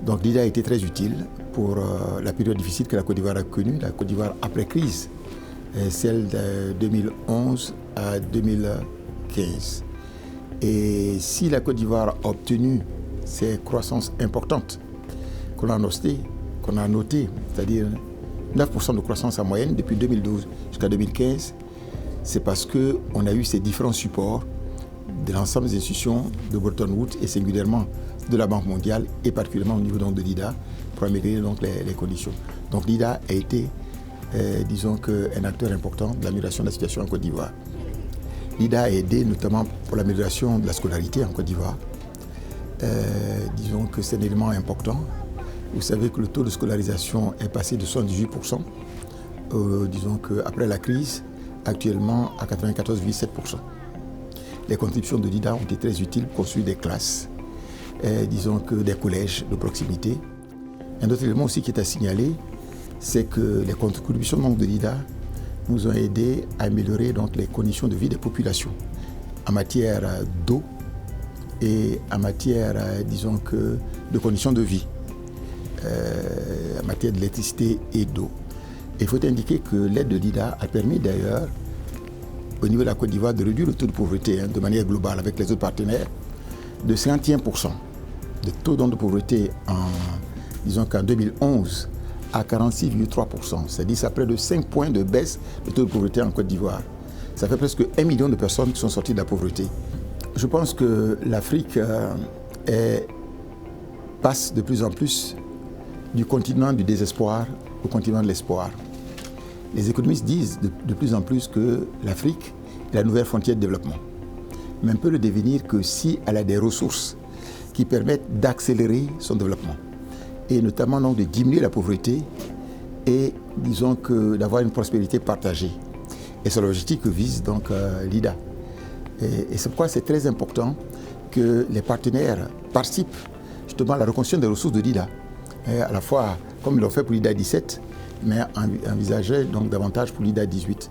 Donc l'IDA a été très utile pour la période difficile que la Côte d'Ivoire a connue, la Côte d'Ivoire après-crise, celle de 2011 à 2015. Et si la Côte d'Ivoire a obtenu ces croissances importantes qu'on a notées, c'est-à-dire 9% de croissance en moyenne depuis 2012 jusqu'à 2015, c'est parce qu'on a eu ces différents supports de l'ensemble des institutions de Bretton Woods et singulièrement de la Banque mondiale et particulièrement au niveau donc, de l'IDA pour améliorer donc, les conditions. Donc l'IDA a été, disons un acteur important de l'amélioration de la situation en Côte d'Ivoire. L'IDA a aidé notamment pour l'amélioration de la scolarité en Côte d'Ivoire. Disons que c'est un élément important. Vous savez que le taux de scolarisation est passé de 78%, disons qu'après la crise, actuellement à 94,7%. Les contributions de l'IDA ont été très utiles pour construire des classes, disons que des collèges de proximité. Un autre élément aussi qui est à signaler, c'est que les contributions de l'IDA nous ont aidé à améliorer donc, les conditions de vie des populations en matière d'eau et en matière, disons que, de conditions de vie, en matière d'électricité et d'eau. Il faut indiquer que l'aide de l'IDA a permis d'ailleurs, au niveau de la Côte d'Ivoire, de réduire le taux de pauvreté de manière globale avec les autres partenaires de 51%. Le taux de pauvreté qu'en 2011 à 46,3%. C'est-à-dire ça près de 5 points de baisse du taux de pauvreté en Côte d'Ivoire. Ça fait presque 1 million de personnes qui sont sorties de la pauvreté. Je pense que l'Afrique passe de plus en plus du continent du désespoir au continent de l'espoir. Les économistes disent de plus en plus que l'Afrique est la nouvelle frontière de développement. Mais on peut le devenir que si elle a des ressources qui permettent d'accélérer son développement et notamment donc, de diminuer la pauvreté et disons que d'avoir une prospérité partagée. Et c'est l'objectif que vise donc l'IDA. Et c'est pourquoi c'est très important que les partenaires participent justement à la reconstruction des ressources de l'IDA. À la fois comme ils l'ont fait pour l'IDA 17, mais envisageaient donc davantage pour l'IDA 18.